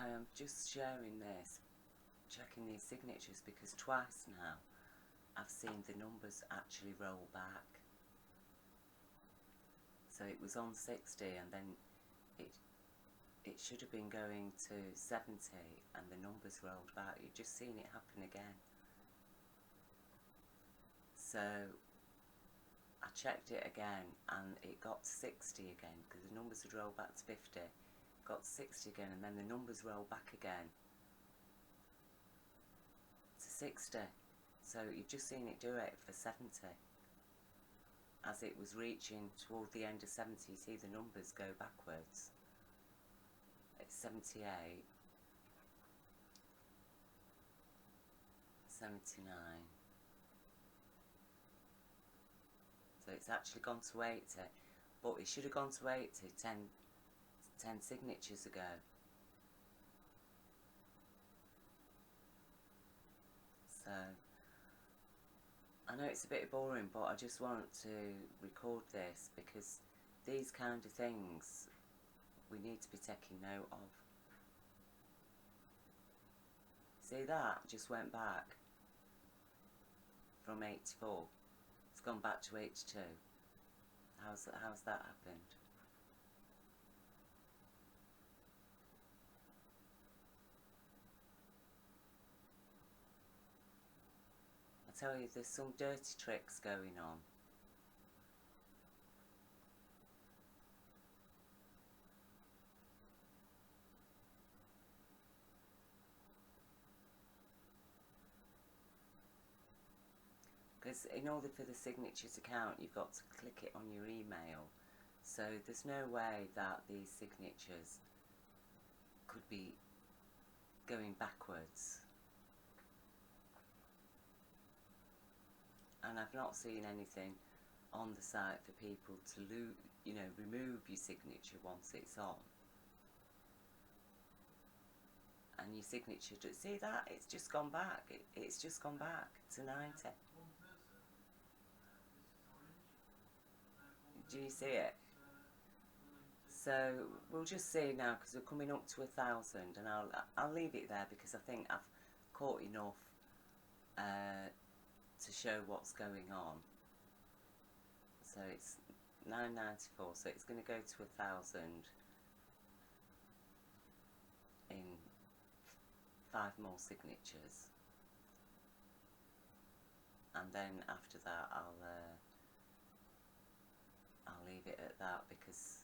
I am just sharing this, checking these signatures, because twice now I've seen the numbers actually roll back. So it was on 60 and then it should have been going to 70 and the numbers rolled back. You've just seen it happen again. So I checked it again and it got to 60 again, because the numbers had rolled back to 50. Got to 60 again, and then the numbers rolled back again to 60. So you've just seen it do it for 70. As it was reaching toward the end of 70, you see the numbers go backwards. It's 78, 79. So it's actually gone to 80, but it should have gone to 80 10 signatures ago. So I know it's a bit boring, but I just want to record this because these kind of things we need to be taking note of. See, that just went back from 84. It's gone back to 82. How's that happened? I tell you, there's some dirty tricks going on. Because in order for the signatures to count, you've got to click it on your email. So there's no way that these signatures could be going backwards. And I've not seen anything on the site for people to remove your signature once it's on. And your signature, see that? It's just gone back. It's just gone back to 90. Do you see it? So we'll just see now, because we're coming up to 1,000, and I'll leave it there because I think I've caught enough to show what's going on. So it's 994, so it's going to go to 1,000 in 5 more signatures, and then after that I'll leave it at that, because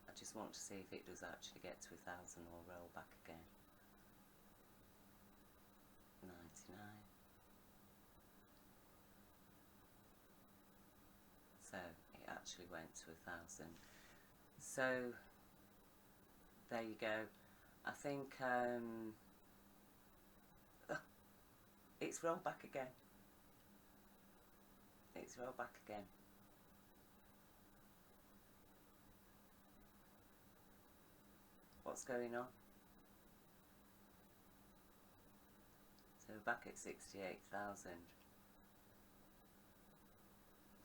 I just want to see if it does actually get to 1,000 or roll back again. 99. So it actually went to 1,000. So there you go. I think it's rolled back again. It's rolled back again. What's going on? So we're back at 68,000.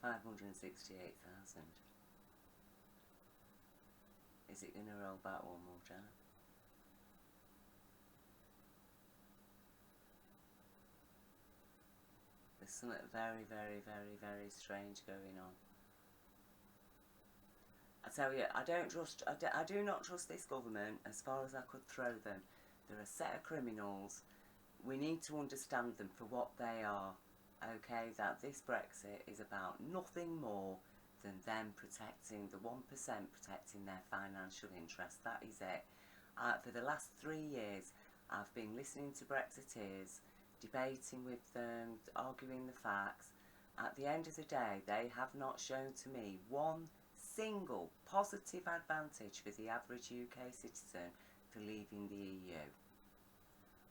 568,000. Is it going to roll back one more time? There's something very, very, very, very strange going on. I tell you, I do not trust this government as far as I could throw them. They're a set of criminals. We need to understand them for what they are. Okay, that this Brexit is about nothing more than them protecting the 1%, protecting their financial interests. That is it. For the last 3 years, I've been listening to Brexiteers, debating with them, arguing the facts. At the end of the day, they have not shown to me one single positive advantage for the average UK citizen for leaving the EU.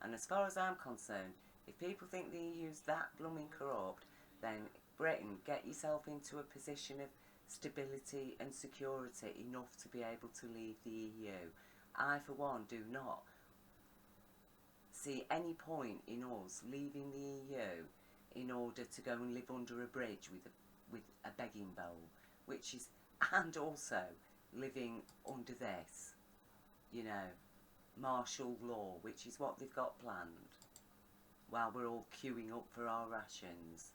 And as far as I'm concerned, if people think the EU's that blooming corrupt, then Britain, get yourself into a position of stability and security enough to be able to leave the EU. I, for one, do not see any point in us leaving the EU in order to go and live under a bridge with a begging bowl, which is, and also living under this, you know. martial law, which is what they've got planned, while we're all queuing up for our rations.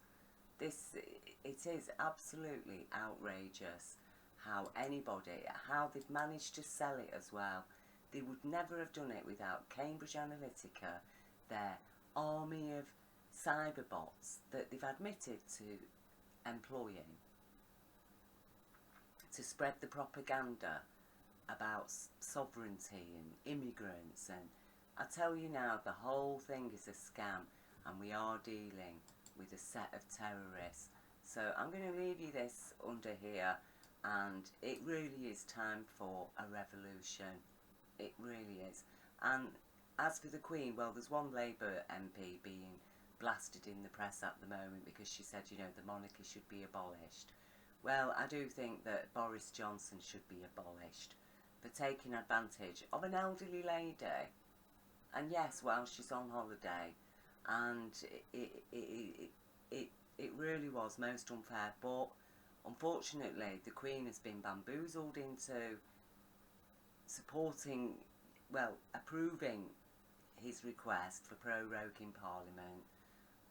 It is absolutely outrageous how they've managed to sell it as well. They would never have done it without Cambridge Analytica, their army of cyberbots that they've admitted to employing to spread the propaganda about sovereignty and immigrants. And I tell you now, the whole thing is a scam, and we are dealing with a set of terrorists. So I'm going to leave you this under here, and it really is time for a revolution. It really is. And as for the Queen, well, there's one Labour MP being blasted in the press at the moment because she said, you know, the monarchy should be abolished. Well, I do think that Boris Johnson should be abolished for taking advantage of an elderly lady. And yes, well, she's on holiday, and it really was most unfair. But unfortunately, the Queen has been bamboozled into supporting, well, approving his request for prorogue in Parliament,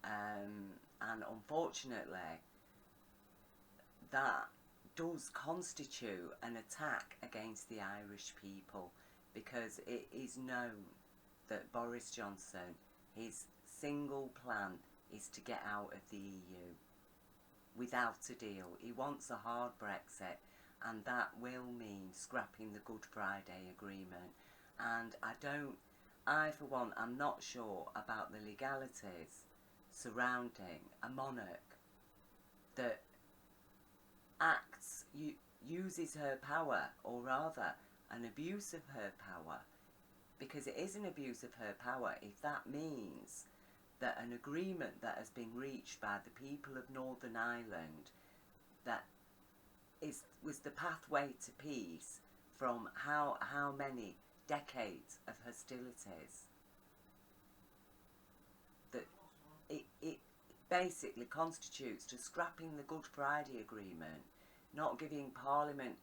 and unfortunately that does constitute an attack against the Irish people, because it is known that Boris Johnson, his single plan is to get out of the EU without a deal. He wants a hard Brexit, and that will mean scrapping the Good Friday Agreement. And I for one am not sure about the legalities surrounding a monarch that uses her power, or rather an abuse of her power, because it is an abuse of her power if that means that an agreement that has been reached by the people of Northern Ireland that was the pathway to peace from how many decades of hostilities, that it basically constitutes to scrapping the Good Friday Agreement, not giving Parliament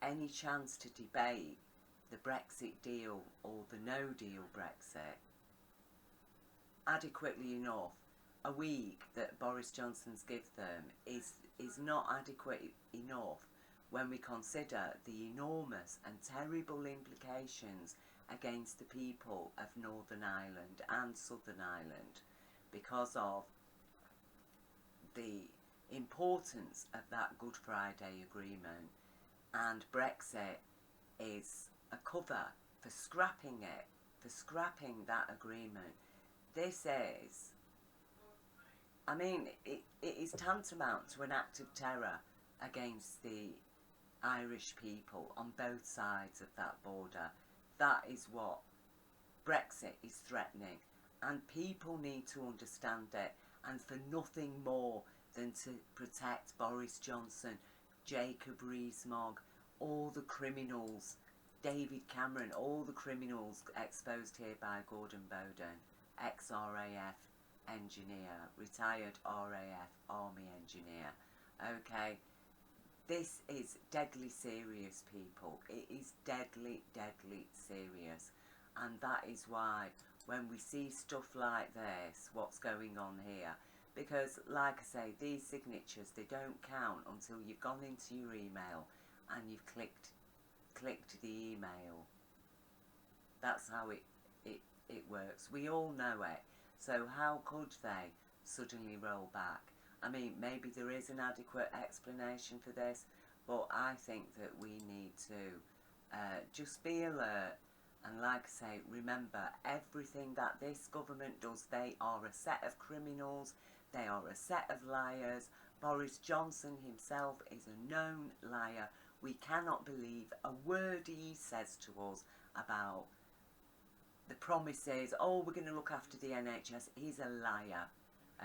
any chance to debate the Brexit deal or the no deal Brexit adequately enough. A week that Boris Johnson's give them is not adequate enough when we consider the enormous and terrible implications against the people of Northern Ireland and Southern Ireland because of the importance of that Good Friday Agreement. And Brexit is a cover for scrapping it, for scrapping that agreement. This is, I mean, it is tantamount to an act of terror against the Irish people on both sides of that border. That is what Brexit is threatening, and people need to understand it, and for nothing more than to protect Boris Johnson, Jacob Rees-Mogg, all the criminals, David Cameron, all the criminals exposed here by Gordon Bowden, ex-RAF engineer, retired RAF army engineer. Okay, this is deadly serious, people. It is deadly, deadly serious. And that is why when we see stuff like this, what's going on here, because like I say, these signatures, they don't count until you've gone into your email and you've clicked the email. That's how it works. We all know it. So how could they suddenly roll back? I mean, maybe there is an adequate explanation for this, but I think that we need to just be alert. And like I say, remember, everything that this government does, they are a set of criminals, they are a set of liars. Boris Johnson himself is a known liar. We cannot believe a word he says to us about the promises, oh, we're going to look after the NHS. He's a liar,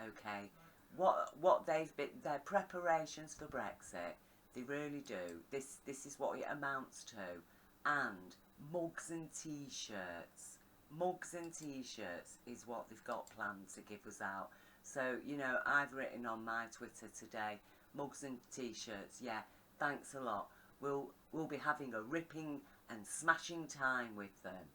okay? What they've been, their preparations for Brexit, they really do. This is what it amounts to. And mugs and t-shirts. Mugs and t-shirts is what they've got planned to give us out. So, you know, I've written on my Twitter today, mugs and t-shirts, yeah, thanks a lot. We'll be having a ripping and smashing time with them.